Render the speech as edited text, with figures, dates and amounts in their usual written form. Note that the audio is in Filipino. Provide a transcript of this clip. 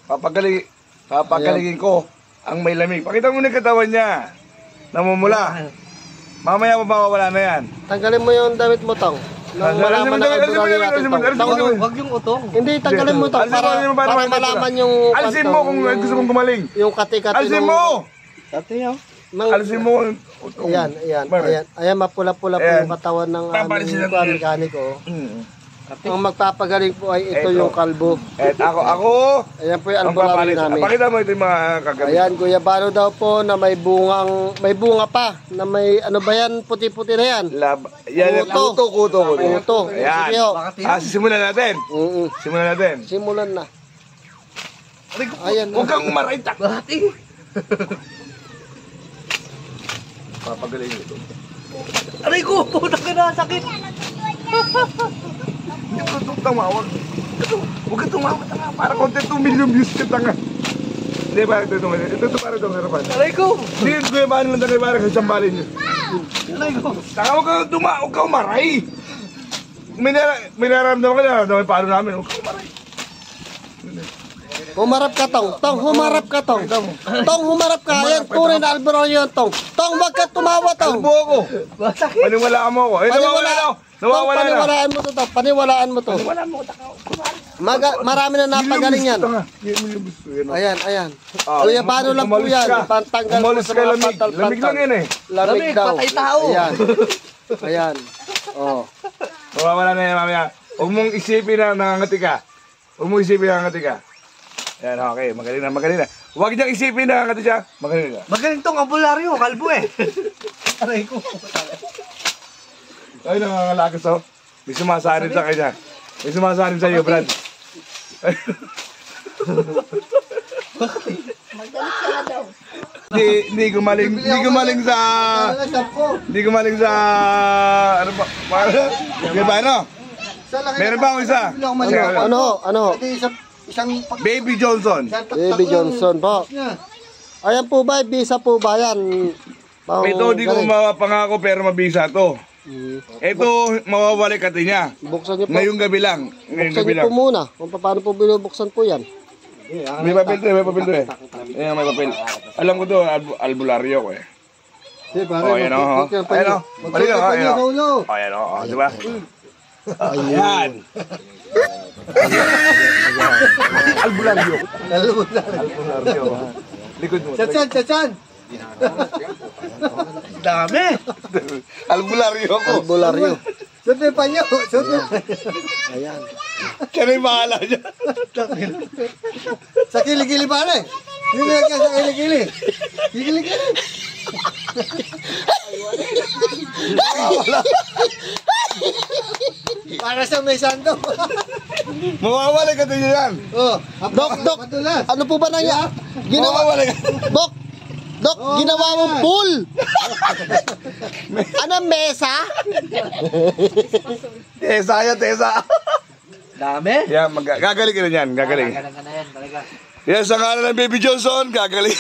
Papagalingin ko ang may lamig. Pakita mo na yung katawan niya. Namumula. Mamaya mawawala na yan. Tanggalin mo yung damit mo, Tong. Nang malaman na albularyo natin, Tong. Huwag yung utong. Hindi, tanggalin mo, Tong. Para malaman yung... Alisin mo kung gusto mong gumaling. Yung kati-kati. Alisin mo! Kati yun. Alisin mo. Ayan, mapula-pula po yung katawan ng mekaniko. Ang magpapagaling po ay ito yung kalbo. At ako. Ayan po yung albularyo namin. Pakita mo ito yung mga kagabi. Ayan, Kuya Baro daw po na may bunga pa. Na may, ano ba yan, puti-puti na yan? Yan, kuto. Ayan. Simulan natin. Simulan na. Ayan. Huwag kang umaray. Bahati. Papagaling ito. Aray ko, puta ka na, sakit. Hindi ko itong tumawag. Huwag ka tumawag. Para content 2 million views ka tanga. Hindi, parang ito tumawag. Ito parang itong harapan. Aray ko. Hindi, kuya paano lang tayo parang kasambalin nyo. Aray ko. Taka, huwag ka umaray. May nararamdaman ka na. Paano namin? Huwag ka umaray. Humarap ka, Tong. Tong, humarap ka, Tong. Tong, humarap ka. Ayan, tunay na albularyo yan, Tong. Tong, wag ka tumawa, Tong. Kalbo ako. Masakit. Paniwalaan mo ako. Nawawala na. Paniwalaan mo to, Tong. Paniwalaan mo to. Marami na napagaling yan. Ayan. Kuya, paano lang po yan? Pantanggal mo sa mga pantal-pantal. Lamig lang yan eh. Lamig daw. Patay tao. Ayan. Oh. Nawawala na yan, mamaya. Huwag mong isipin na nangangati ka. Yan, okay. Magaling na. Huwag niyang isipin na nangangati siya. Magaling na. Magaling tong albularyo, kalbo eh. Aray ko. Ay, nangangalakas oh. May sumasarin sa kanya. May sumasarin sa iyo, Brad. Hindi gumaling sa... Ano ba? Ano? Meron ba ako isa? Ano? Baby Johnson. Baby Johnson po. Ayan po ba? Bisa po ba yan? Ito, di ko mapangako pero mabisa to. Ito, mawawalik kati niya. Buksan niyo po. Ngayong gabi lang. Buksan niyo po muna. Kung paano po binubuksan po yan. May papel to eh. Ayan, may papel. Alam ko to, albularyo ko eh. Ayan o. Ayan o. Ayan o. Diba? Ayan. Albularyo. Likod mo. Chan. Dami. Albularyo ko. Albularyo. Suti pa niyo. Ayan. Siya na yung bahala niya. Sa kilikili pa rin. Hindi ka sa kilikili. Kilikili. Para sa may santo. Mawawalik ka din yan. Dok, ano po ba nangyari? Dok, ginawa mong pool. Anong mesa? Tesa. Dami. Yan, gagaling ka na yan. Gagaling. Gagaling ka na yan talaga. Yan, sa ngalan ng Baby Johnson, gagaling.